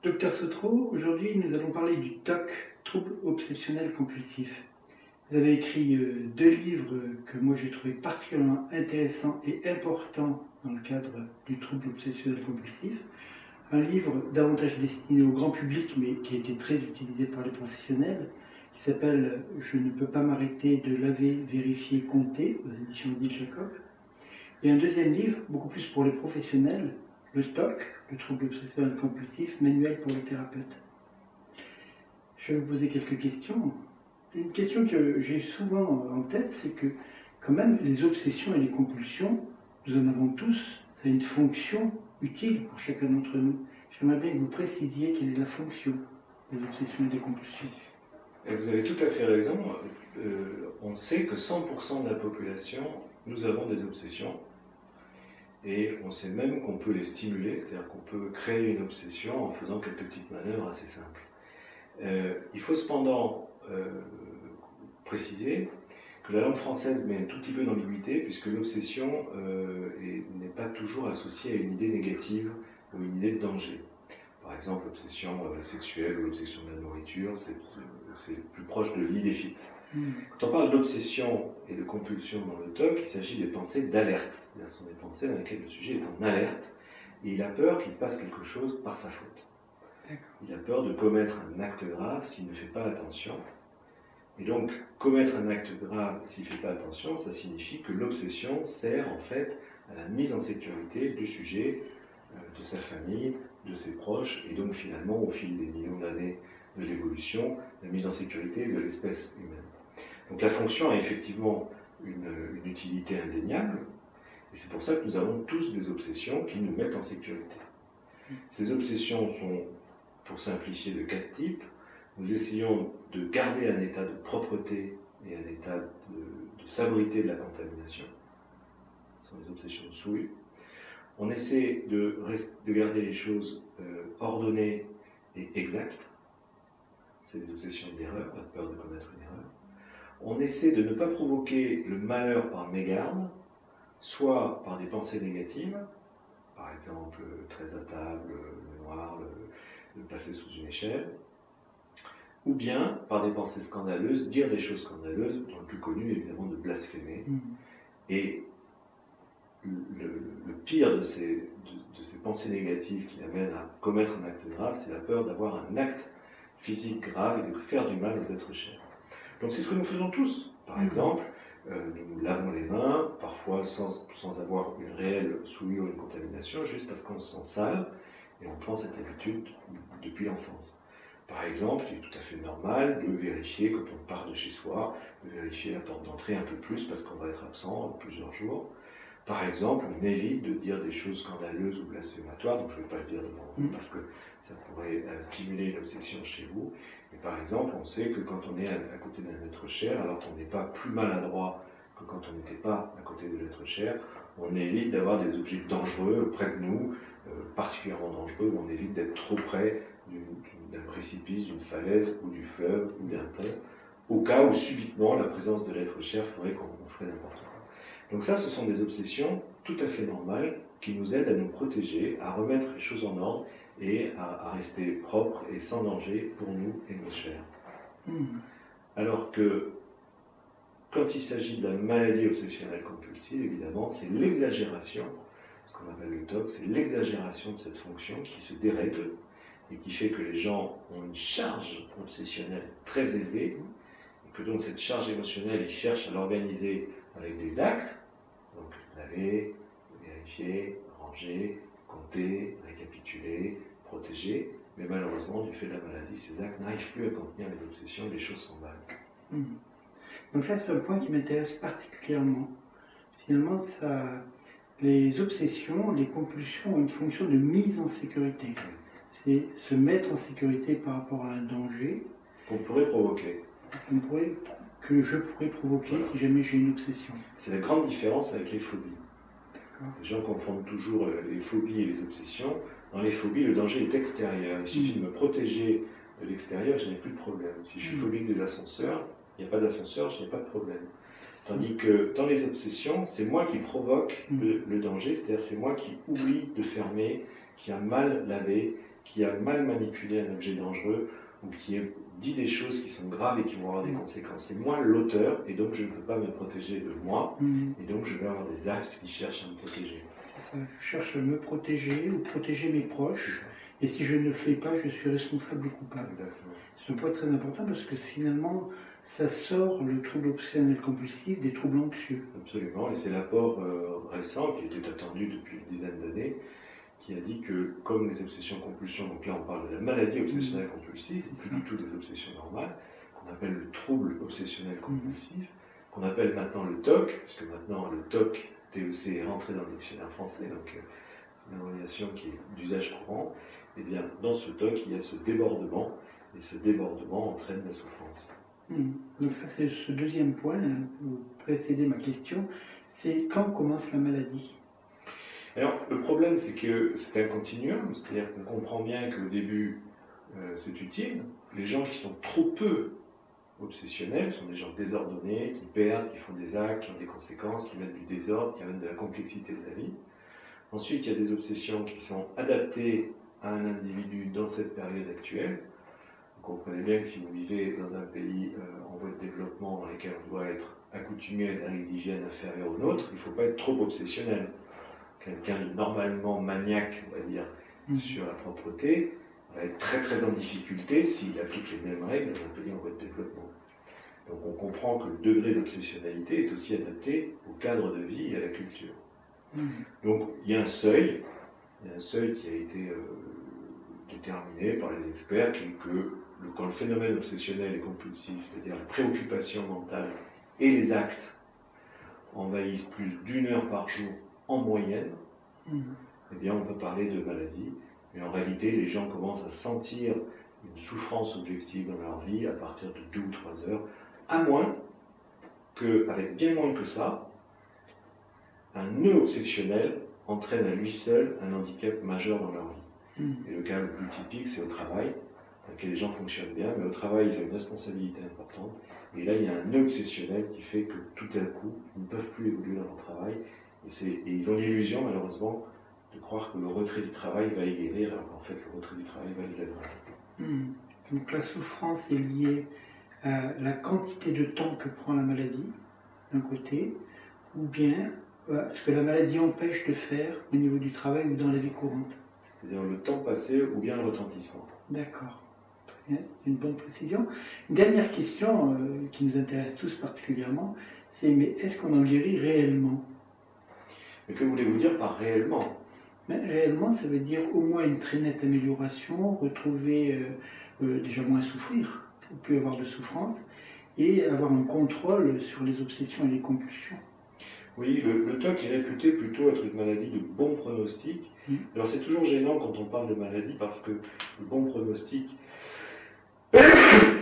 Docteur Sotro, aujourd'hui nous allons parler du TOC, trouble obsessionnel compulsif. Vous avez écrit deux livres que moi j'ai trouvé particulièrement intéressants et importants dans le cadre du trouble obsessionnel compulsif. Un livre davantage destiné au grand public mais qui a été très utilisé par les professionnels, qui s'appelle « Je ne peux pas m'arrêter de laver, vérifier, compter » aux éditions Odile Jacob. Et un deuxième livre, beaucoup plus pour les professionnels, le TOC, le trouble obsessionnel compulsif, manuel pour les thérapeutes. Je vais vous poser quelques questions. Une question que j'ai souvent en tête, c'est que quand même les obsessions et les compulsions, nous en avons tous, ça a une fonction utile pour chacun d'entre nous. J'aimerais bien que vous précisiez quelle est la fonction des obsessions et des compulsions. Et vous avez tout à fait raison. On sait que 100% de la population, nous avons des obsessions. Et on sait même qu'on peut les stimuler, c'est-à-dire qu'on peut créer une obsession en faisant quelques petites manœuvres assez simples. Il faut cependant préciser que la langue française met un tout petit peu d'ambiguïté, puisque l'obsession n'est pas toujours associée à une idée négative ou une idée de danger. Par exemple, l'obsession sexuelle ou l'obsession de la nourriture, c'est plus proche de l'idée fixe. Quand on parle d'obsession et de compulsion dans le TOC, il s'agit des pensées d'alerte. C'est-à-dire ce sont des pensées dans lesquelles le sujet est en alerte et il a peur qu'il se passe quelque chose par sa faute. Il a peur de commettre un acte grave s'il ne fait pas attention. Et donc, commettre un acte grave s'il ne fait pas attention, ça signifie que l'obsession sert en fait à la mise en sécurité du sujet, de sa famille, de ses proches, et donc finalement, au fil des millions d'années de l'évolution, la mise en sécurité de l'espèce humaine. Donc la fonction a effectivement une utilité indéniable, et c'est pour ça que nous avons tous des obsessions qui nous mettent en sécurité. Ces obsessions sont, pour simplifier, de 4 types. Nous essayons de garder un état de propreté et un état de salubrité de la contamination. Ce sont les obsessions de souille. On essaie de garder les choses ordonnées et exactes. C'est des obsessions d'erreur, pas de peur de commettre une erreur. On essaie de ne pas provoquer le malheur par mégarde, soit par des pensées négatives, par exemple très à table, le noir, le passer sous une échelle, ou bien par des pensées scandaleuses, dire des choses scandaleuses, dont le plus connu évidemment de blasphémer. Et le pire de ces pensées négatives qui amènent à commettre un acte grave, c'est la peur d'avoir un acte physique grave et de faire du mal aux êtres chers. Donc c'est ce que nous faisons tous. Par exemple, nous nous lavons les mains, parfois sans avoir une réelle souillure ou une contamination, juste parce qu'on se sent sale, et on prend cette habitude depuis l'enfance. Par exemple, il est tout à fait normal de vérifier quand on part de chez soi, de vérifier la porte d'entrée un peu plus parce qu'on va être absent plusieurs jours. Par exemple, on évite de dire des choses scandaleuses ou blasphématoires, donc je ne vais pas le dire devant vous parce que ça pourrait stimuler l'obsession chez vous. Mais par exemple, on sait que quand on est à côté d'un être cher, alors qu'on n'est pas plus maladroit que quand on n'était pas à côté de l'être cher, on évite d'avoir des objets dangereux près de nous, particulièrement dangereux, où on évite d'être trop près d'un précipice, d'une falaise ou du fleuve ou d'un pont, au cas où subitement la présence de l'être cher ferait qu'on ferait n'importe quoi. Donc ça, ce sont des obsessions tout à fait normales qui nous aident à nous protéger, à remettre les choses en ordre et à rester propres et sans danger pour nous et nos chers. Alors que quand il s'agit de la maladie obsessionnelle compulsive, évidemment, c'est l'exagération, ce qu'on appelle le TOC, c'est l'exagération de cette fonction qui se dérègle et qui fait que les gens ont une charge obsessionnelle très élevée et que donc cette charge émotionnelle, ils cherchent à l'organiser avec des actes, donc laver, vérifier, ranger, compter, récapituler, protéger, mais malheureusement, du fait de la maladie, ces actes n'arrivent plus à contenir les obsessions et les choses s'emballent. Donc là, c'est un point qui m'intéresse particulièrement. Finalement, les obsessions, les compulsions ont une fonction de mise en sécurité. C'est se mettre en sécurité par rapport à un danger qu'on pourrait provoquer. Que je pourrais provoquer si jamais j'ai une obsession. C'est la grande différence avec les phobies. Les gens confondent toujours les phobies et les obsessions. Dans les phobies, le danger est extérieur. Il suffit de me protéger de l'extérieur, je n'ai plus de problème. Si je suis phobique des ascenseurs, il n'y a pas d'ascenseur, je n'ai pas de problème. Tandis que dans les obsessions, c'est moi qui provoque le danger, c'est-à-dire c'est moi qui oublie de fermer qui a mal lavé, qui a mal manipulé un objet dangereux ou qui a dit des choses qui sont graves et qui vont avoir des conséquences. C'est moi l'auteur et donc je ne peux pas me protéger de moi et donc je vais avoir des actes qui cherchent à me protéger. C'est ça, je cherche à me protéger ou protéger mes proches et si je ne le fais pas, je suis responsable ou coupable. Exactement. C'est un point très important parce que finalement, ça sort le trouble obsessionnel compulsif des troubles anxieux. Absolument, et c'est l'apport récent qui était attendu depuis une dizaine d'années, qui a dit que comme les obsessions-compulsions, donc là on parle de la maladie obsessionnelle compulsive, plus du tout des obsessions normales, qu'on appelle le trouble obsessionnel compulsif, qu'on appelle maintenant le TOC, puisque maintenant le TOC, TEC, est rentré dans le dictionnaire français, donc c'est une abréviation qui est d'usage courant, et bien dans ce TOC il y a ce débordement, et ce débordement entraîne la souffrance. Donc ça c'est ce deuxième point, vous précédez ma question, c'est quand commence la maladie? Alors le problème c'est que c'est un continuum, c'est-à-dire qu'on comprend bien qu'au début c'est utile, les gens qui sont trop peu obsessionnels sont des gens désordonnés, qui perdent, qui font des actes, qui ont des conséquences, qui mettent du désordre, qui amènent de la complexité de la vie. Ensuite il y a des obsessions qui sont adaptées à un individu dans cette période actuelle. Vous comprenez bien que si vous vivez dans un pays en voie de développement dans lequel on doit être accoutumé à des règles d'hygiène inférieures aux nôtres, il ne faut pas être trop obsessionnel. Quelqu'un de normalement maniaque, on va dire, sur la propreté, va être très très en difficulté s'il applique les mêmes règles dans un pays en voie de développement. Donc on comprend que le degré d'obsessionnalité est aussi adapté au cadre de vie et à la culture. Donc il y a un seuil qui a été déterminé par les experts, qui est que quand le phénomène obsessionnel et compulsif, c'est-à-dire la préoccupation mentale et les actes, envahissent plus d'1 heure par jour en moyenne, eh bien on peut parler de maladie, mais en réalité les gens commencent à sentir une souffrance objective dans leur vie à partir de 2 ou 3 heures, à moins qu'avec bien moins que ça, un nœud obsessionnel entraîne à lui seul un handicap majeur dans leur vie. Et le cas le plus typique, c'est au travail, dans lequel les gens fonctionnent bien, mais au travail, ils ont une responsabilité importante. Et là, il y a un nœud obsessionnel qui fait que tout à coup, ils ne peuvent plus évoluer dans leur travail. Et ils ont l'illusion, malheureusement, de croire que le retrait du travail va les guérir, alors qu'en fait, le retrait du travail va les aggraver. Donc la souffrance est liée à la quantité de temps que prend la maladie, d'un côté, ou bien ce que la maladie empêche de faire au niveau du travail ou dans la vie courante. C'est-à-dire le temps passé ou bien le retentissement. D'accord. C'est une bonne précision. Une dernière question qui nous intéresse tous particulièrement, c'est mais est-ce qu'on en guérit réellement? Mais que voulez-vous dire par réellement? Mais réellement, ça veut dire au moins une très nette amélioration, retrouver déjà moins souffrir, ou plus avoir de souffrance, et avoir un contrôle sur les obsessions et les compulsions. Oui, le TOC est réputé plutôt être une maladie de bon pronostic. Alors c'est toujours gênant quand on parle de maladie parce que le bon pronostic,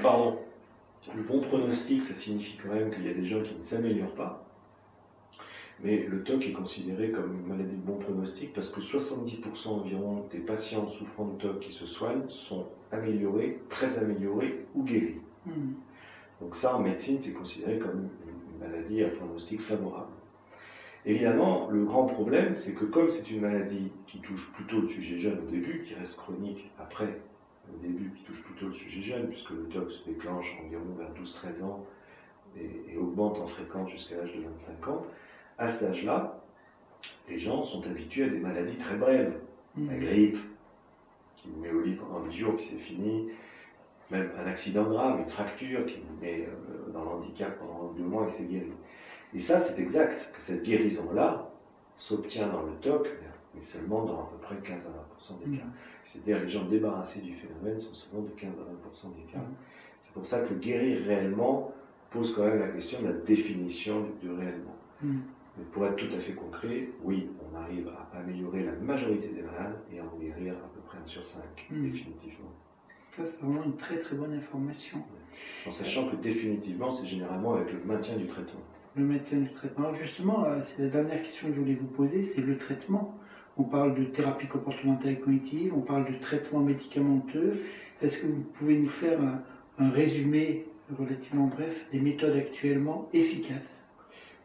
pardon, le bon pronostic, ça signifie quand même qu'il y a des gens qui ne s'améliorent pas. Mais le TOC est considéré comme une maladie de bon pronostic parce que 70% environ des patients souffrant de TOC qui se soignent sont améliorés, très améliorés ou guéris. Donc ça, en médecine, c'est considéré comme une maladie à pronostic favorable. Évidemment, le grand problème, c'est que comme c'est une maladie qui touche plutôt le sujet jeune au début, qui reste chronique après, au début, qui touche plutôt le sujet jeune, puisque le TOC se déclenche environ vers 12-13 ans et augmente en fréquence jusqu'à l'âge de 25 ans, à cet âge-là, les gens sont habitués à des maladies très brèves. La grippe, qui vous met au lit pendant 10 jours, puis c'est fini. Même un accident grave, une fracture qui vous met dans l'handicap pendant 2 mois et c'est guéri. Et ça, c'est exact, que cette guérison-là s'obtient dans le TOC, mais seulement dans à peu près 15 à 20% des cas. C'est-à-dire que les gens débarrassés du phénomène sont seulement de 15 à 20% des cas. C'est pour ça que guérir réellement pose quand même la question de la définition de réellement. Mais pour être tout à fait concret, oui, on arrive à améliorer la majorité des malades et à en guérir à peu près 1 sur 5, définitivement. Ça, c'est vraiment une très très bonne information. En sachant que définitivement, c'est généralement avec le maintien du traitement. Le maintien du traitement. Alors justement, c'est la dernière question que je voulais vous poser, c'est le traitement. On parle de thérapie comportementale et cognitive, on parle de traitement médicamenteux. Est-ce que vous pouvez nous faire un résumé relativement bref des méthodes actuellement efficaces?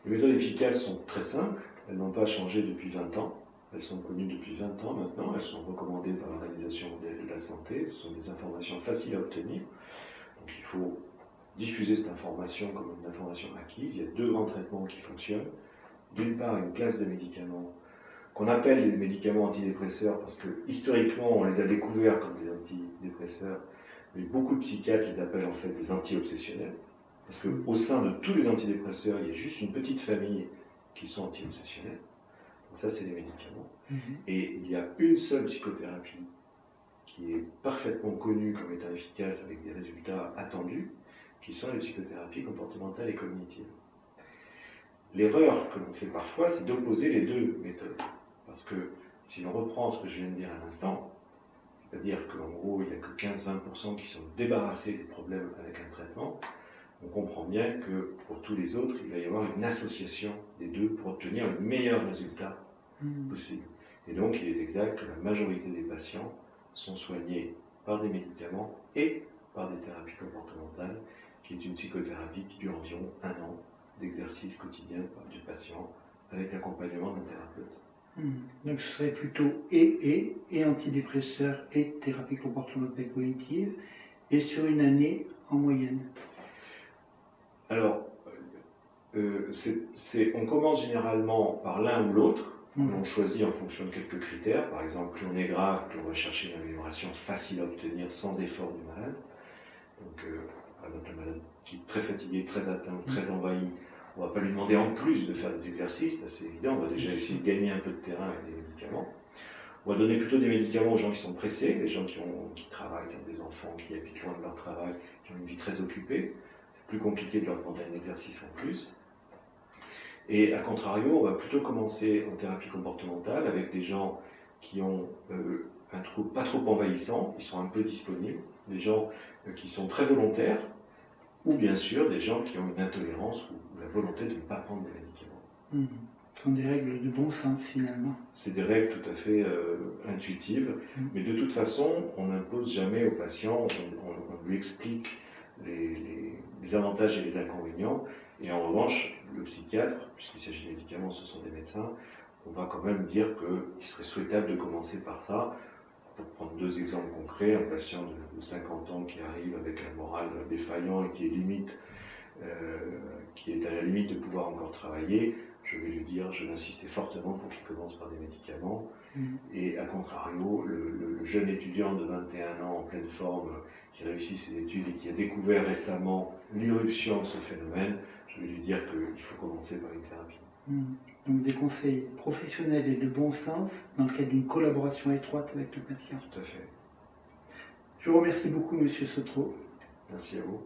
Les méthodes efficaces sont très simples, elles n'ont pas changé depuis 20 ans. Elles sont connues depuis 20 ans maintenant, elles sont recommandées par l'Organisation mondiale de la santé, ce sont des informations faciles à obtenir. Donc il faut diffuser cette information comme une information acquise. Il y a deux grands traitements qui fonctionnent. D'une part, une classe de médicaments qu'on appelle des médicaments antidépresseurs parce que historiquement on les a découverts comme des antidépresseurs, mais beaucoup de psychiatres les appellent en fait des anti-obsessionnels. Parce qu'au sein de tous les antidépresseurs, il y a juste une petite famille qui sont anti-obsessionnels. Donc ça, c'est les médicaments. Et il y a une seule psychothérapie qui est parfaitement connue comme étant efficace avec des résultats attendus, qui sont les psychothérapies comportementales et cognitives. L'erreur que l'on fait parfois, c'est d'opposer les deux méthodes. Parce que si l'on reprend ce que je viens de dire à l'instant, c'est-à-dire qu'en gros, il n'y a que 15-20% qui sont débarrassés des problèmes avec un traitement, on comprend bien que pour tous les autres, il va y avoir une association des deux pour obtenir le meilleur résultat possible. Et donc, il est exact que la majorité des patients sont soignés par des médicaments et par des thérapies comportementales, qui est une psychothérapie qui dure environ 1 an d'exercice quotidien du patient avec l'accompagnement d'un thérapeute. Donc ce serait plutôt et antidépresseurs et thérapie comportementale cognitive, et sur une année en moyenne. Alors, on commence généralement par l'un ou l'autre. On choisit en fonction de quelques critères. Par exemple, plus on est grave, plus on va chercher une amélioration facile à obtenir sans effort du malade. Donc, par exemple, un malade qui est très fatigué, très atteint, très envahi, on ne va pas lui demander en plus de faire des exercices, c'est évident, on va déjà essayer de gagner un peu de terrain avec des médicaments. On va donner plutôt des médicaments aux gens qui sont pressés, les gens qui travaillent, qui ont des enfants, qui habitent loin de leur travail, qui ont une vie très occupée. C'est plus compliqué de leur demander un exercice en plus. Et à contrario, on va plutôt commencer en thérapie comportementale avec des gens qui ont un trouble pas trop envahissant, qui sont un peu disponibles, des gens qui sont très volontaires, ou bien sûr des gens qui ont une intolérance ou la volonté de ne pas prendre des médicaments. Ce sont des règles de bon sens finalement. C'est des règles tout à fait intuitives, mais de toute façon, on n'impose jamais au patient, on lui explique les avantages et les inconvénients, et en revanche, le psychiatre, puisqu'il s'agit de médicaments, ce sont des médecins, on va quand même dire qu'il serait souhaitable de commencer par ça. Pour prendre 2 exemples concrets, un patient de 50 ans qui arrive avec un moral défaillant et qui est à la limite de pouvoir encore travailler, je vais lui dire, je vais insister fortement pour qu'il commence par des médicaments. Et à contrario, le jeune étudiant de 21 ans en pleine forme qui réussit ses études et qui a découvert récemment l'irruption de ce phénomène, je vais lui dire qu'il faut commencer par une thérapie. Donc des conseils professionnels et de bon sens dans le cadre d'une collaboration étroite avec le patient. Tout à fait. Je vous remercie beaucoup, Monsieur Sotro. Merci à vous.